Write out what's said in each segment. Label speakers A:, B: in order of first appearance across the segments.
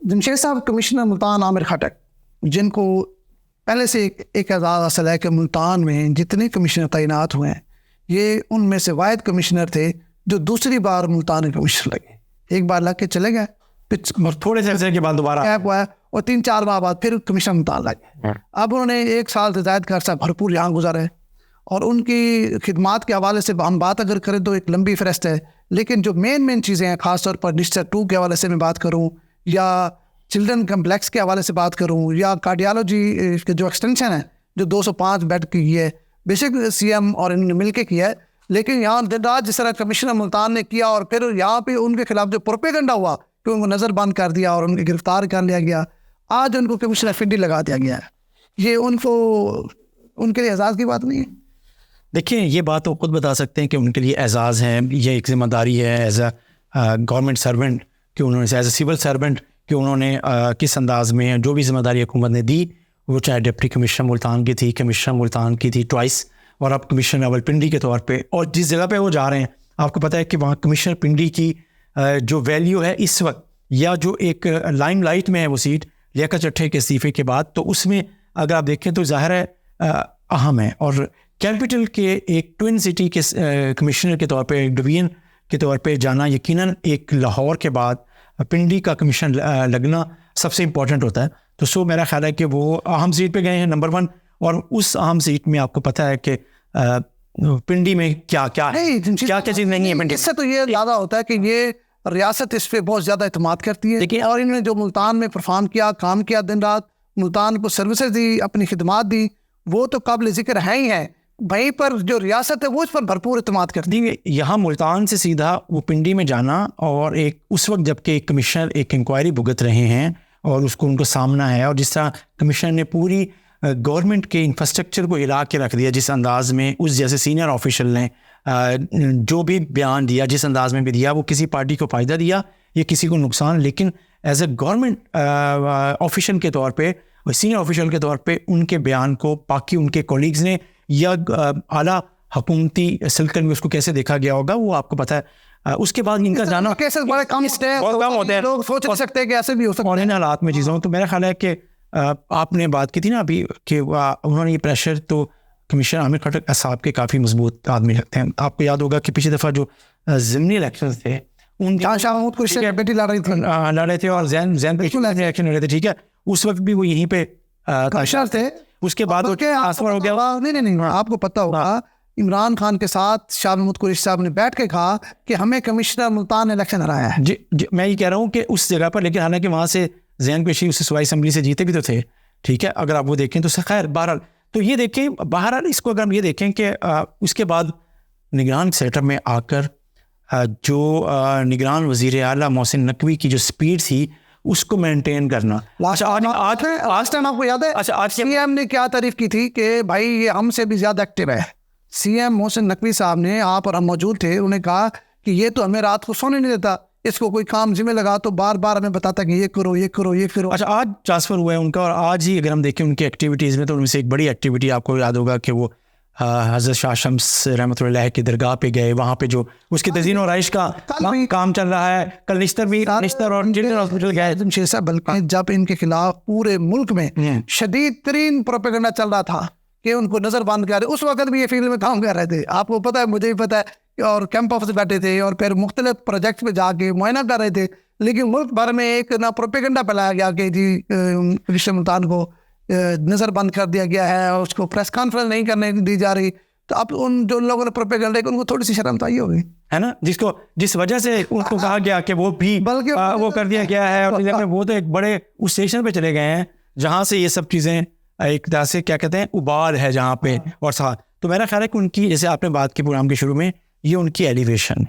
A: جمشید صاحب کمشنر ملتان عامر خٹک جن کو پہلے سے ایک اعزاز حاصل ہے کہ ملتان میں جتنے کمشنر تعینات ہوئے ہیں یہ ان میں سے واحد کمشنر تھے جو دوسری بار ملتان کے کمشنر لگے. ایک بار لگ کے چلے گئے
B: اور تھوڑے سے عرصے کے بعد دوبارہ
A: ہوا ہے اور 3-4 ماہ بعد پھر کمشنر ملتان لگے. اب انہوں نے 1 سال سے زائد کا عرصہ بھرپور یہاں گزارا ہے اور ان کی خدمات کے حوالے سے ہم بات اگر کریں تو ایک لمبی فہرست ہے, لیکن جو مین چیزیں ہیں خاص طور پر ڈسٹر 2 کے حوالے سے میں بات کروں یا چلڈرن کمپلیکس کے حوالے سے بات کروں یا کارڈیالوجی کے جو ایکسٹینشن ہے جو 205 بیڈ کی ہے, بے شک سی ایم اور انہوں نے مل کے کیا ہے, لیکن یہاں دن رات جس طرح کمشنر ملتان نے کیا اور پھر یہاں پہ ان کے خلاف جو پروپیگنڈا ہوا کہ ان کو نظر بند کر دیا اور ان کو گرفتار کر لیا گیا, آج ان کو کمشنر فنڈی لگا دیا گیا ہے. یہ ان کے لیے اعزاز کی بات نہیں ہے.
B: دیکھیں یہ بات وہ خود بتا سکتے ہیں کہ ان کے لیے اعزاز ہے, یہ ایک ذمہ داری ہے ایز اے گورنمنٹ سرونٹ کہ انہوں نے ایز اے سول سرونٹ کہ انہوں نے کس انداز میں جو بھی ذمہ داری حکومت نے دی, وہ چاہے ڈپٹی کمشنر ملتان کی تھی, کمشنر ملتان کی تھی ٹوائس, اور اب کمشنر راولپنڈی کے طور پہ, اور جس جگہ پہ وہ جا رہے ہیں آپ کو پتہ ہے کہ وہاں کمشنر پنڈی کی جو ویلیو ہے اس وقت یا جو ایک لائم لائٹ میں ہے وہ سیٹ لیاقت چٹھے کے استعفے کے بعد, تو اس میں اگر آپ دیکھیں تو ظاہر ہے اہم ہے. اور کیپٹل کے ایک ٹوئن سٹی کے کمشنر کے طور پہ, ایک ڈویژن کے طور پہ جانا یقیناً ایک لاہور کے بعد پنڈی کا کمیشن لگنا سب سے امپورٹنٹ ہوتا ہے. تو میرا خیال ہے کہ وہ اہم سیٹ پہ گئے ہیں نمبر 1, اور اس اہم سیٹ میں آپ کو پتہ ہے کہ پنڈی میں کیا چیز نہیں ہے. پنڈی
A: اس سے تو یہ زیادہ ہوتا ہے کہ یہ ریاست اس پہ بہت زیادہ اعتماد کرتی ہے, لیکن اور انہوں نے جو ملتان میں پرفارم کیا, کام کیا دن رات, ملتان کو سروسز دی, اپنی خدمات دی, وہ تو قابل ذکر ہے ہی ہے. وہیں پر جو ریاست ہے وہ اس پر بھرپور اعتماد کرتی ہے.
B: یہاں ملتان سے سیدھا وہ پنڈی میں جانا, اور ایک اس وقت جب کہ ایک کمشنر ایک انکوائری بھگت رہے ہیں اور اس کو ان کو سامنا ہے, اور جس طرح کمشنر نے پوری گورنمنٹ کے انفراسٹرکچر کو ہلا کے رکھ دیا, جس انداز میں اس جیسے سینئر آفیشل نے جو بھی بیان دیا, جس انداز میں بھی دیا, وہ کسی پارٹی کو فائدہ دیا یا کسی کو نقصان, لیکن ایز اے گورنمنٹ آفیشل کے طور پہ, سینئر آفیشل کے طور پہ ان کے بیان کو باقی ان کے کولیگز نے یا اعلیٰ حکومتی سلکن میں اس کو کیسے دیکھا گیا ہوگا وہ آپ کو پتہ ہے. اس کے بعد ان کا جانا
A: کیسے بڑے کم ہوتے ہیں, لوگ سوچ نہیں سکتے کہ ایسے بھی ہو سکتا
B: ہے ان حالات میں چیزوں. تو میرا خیال ہے کہ آپ نے بات کی تھی نا ابھی کہ انہوں نے یہ پریشر, تو کمشنر عامر خٹک صاحب کے کافی مضبوط آدمی رکھتے ہیں. آپ کو یاد ہوگا کہ پچھلی دفعہ جو ضمنی الیکشن تھے ان
A: شاہ محمود قریشی بیٹی لڑ
B: رہے تھے اور زین الیکشن ہو رہے تھے, ٹھیک ہے, اس وقت بھی وہ یہیں پہ
A: کمشنر تھے.
B: اس کے بعد
A: ہو گیا. نہیں آپ کو پتہ ہوگا عمران خان کے ساتھ شاہ محمود قریشی صاحب نے بیٹھ کے کہا کہ ہمیں کمشنر ملتان الیکشن ہرایا ہے.
B: جی میں یہ کہہ رہا ہوں کہ اس جگہ پر, لیکن حالانکہ وہاں سے زین قریشی اس صوبائی اسمبلی سے جیتے بھی تو تھے, ٹھیک ہے, اگر آپ وہ دیکھیں تو خیر بہرحال. تو یہ دیکھیں بہرحال اس کو اگر ہم یہ دیکھیں کہ اس کے بعد نگران سیٹ اپ میں آ کر جو نگران وزیر اعلیٰ محسن نقوی کی جو سپیڈ تھی اس کو مینٹین کرنا.
A: لاسٹ ٹائم آپ کو یاد ہے سی ایم نے کیا تعریف کی تھی کہ بھائی یہ ہم سے بھی زیادہ ایکٹیو ہے. سی ایم محسن نقوی صاحب نے, آپ اور ہم موجود تھے, انہوں نے کہا کہ یہ تو ہمیں رات کو سونے نہیں دیتا, اس کو کوئی کام ذمہ لگا تو بار بار ہمیں بتاتا کہ یہ کرو یہ کرو یہ کرو.
B: اچھا آج ٹرانسفر ہوا ہے ان کا, اور آج ہی اگر ہم دیکھیں ان کی ایکٹیویٹیز میں تو ان میں سے ایک بڑی ایکٹیویٹی آپ کو یاد ہوگا کہ وہ حضرت شاہ شمس رحمۃ اللہ کی درگاہ پہ گئے, وہاں پہ جو اس کی تزئین و آرائش کا کام چل رہا ہے. کل نشتر اور چلڈرن ہاسپٹل گئے.
A: بلکہ جب ان کے خلاف پورے ملک میں شدید ترین پروپیگنڈا چل رہا تھا کہ ان کو نظر بند کر رہے, اس وقت بھی یہ فیلڈ میں کام کر رہے تھے. آپ کو پتہ ہے, مجھے بھی پتہ ہے, اور کیمپ آفس بیٹھے تھے اور پھر مختلف پروجیکٹس میں جا کے معائنہ کر رہے تھے. لیکن ملک بھر میں ایک نہ پروپیگنڈا پھیلایا گیا کہ جی کمشنر ملتان کو نظر بند کر دیا گیا ہے اور اس کو پریس کانفرنس نہیں کرنے دی جا رہی. تو اب ان جو لوگوں نے پروپیگنڈا ان کو تھوڑی سی شرم تو آئی ہوگی,
B: ہے نا, جس وجہ سے ان کو کہا گیا کہ وہ بھی وہ کر دیا گیا ہے. اور وہ تو ایک بڑے اس اسٹیشن پہ چلے گئے ہیں جہاں سے یہ سب چیزیں ایک طرح سے کیا کہتے ہیں ابال ہے جہاں پہ. اور ساتھ تو میرا خیال ہے کہ ان کی, جیسے آپ نے بات کی پروگرام کے شروع میں, یہ ان کی ایلیویشن,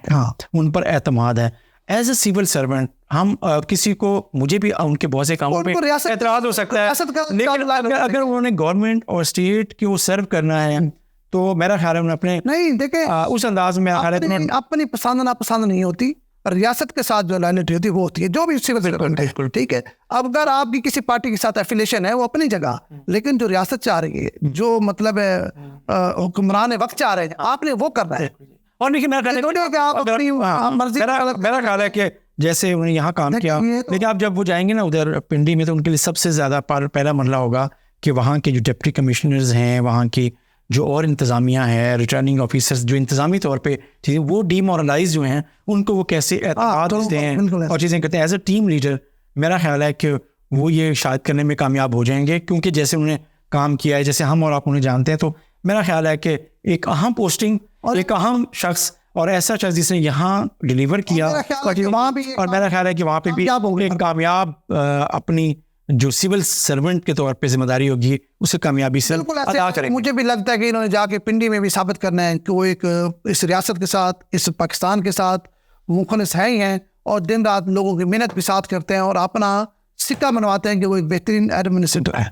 B: ان پر اعتماد ہے. ایز اے سول سرونٹ ہم کسی کو, مجھے بھی ان کے بہت سے کاموں پہ اعتراض ہو سکتا ہے, لیکن اگر انہوں نے گورنمنٹ اور اسٹیٹ کو سرو کرنا ہے تو میرا خیال ہے انہوں نے اپنے
A: نہیں دیکھیں
B: اس انداز میں
A: اپنی پسند ناپسند نہیں ہوتی, ریاست کے ساتھ جو لائنٹی ہوتی ہے وہ ہوتی ہے جو بھی سول سرونٹ ہے, ٹھیک ہے. اب اگر آپ کی کسی پارٹی کے ساتھ ایفیلیشن ہے وہ اپنی جگہ, لیکن جو ریاست چاہ رہی ہے, جو مطلب ہے حکمران وقت چاہ رہے ہیں, آپ نے وہ کرنا ہے.
B: اور لیکن میرا خیال ہے کہ جیسے انہوں نے یہاں کام کیا, لیکن آپ جب وہ جائیں گے نا ادھر پنڈی میں, تو ان کے لیے سب سے زیادہ پہلا مرحلہ ہوگا کہ وہاں کے جو ڈپٹی کمشنرز ہیں, وہاں کی جو اور انتظامیہ ہے, ریٹرننگ آفیسرز جو انتظامی طور پہ چیزیں وہ ڈی مورلائز جو ہیں, ان کو وہ کیسے اعتماد دیتے ہیں اور چیزیں کرتے ہیں. ایز اے ٹیم لیڈر میرا خیال ہے کہ وہ یہ شاید کرنے میں کامیاب ہو جائیں گے, کیونکہ جیسے انہوں نے کام کیا ہے, جیسے ہم اور آپ انہیں جانتے ہیں, تو میرا خیال ہے کہ ایک اہم پوسٹنگ اور ایک اہم شخص اور ایسا شخص جس نے یہاں ڈیلیور کیا, اور میرا خیال ہے کہ وہاں پہ بھی ایک کامیاب اپنی جو سول سرونٹ کے طور پہ ذمہ داری ہوگی اسے کامیابی سے ادا کریں.
A: مجھے بھی لگتا ہے کہ انہوں نے جا کے پنڈی میں بھی ثابت کرنا ہے کہ وہ ایک اس ریاست کے ساتھ, اس پاکستان کے ساتھ مخلص ہیں ہی ہیں, اور دن رات لوگوں کی محنت بھی ساتھ کرتے ہیں اور اپنا سکہ منواتے ہیں کہ وہ ایک بہترین ایڈمنسٹریٹر ہے.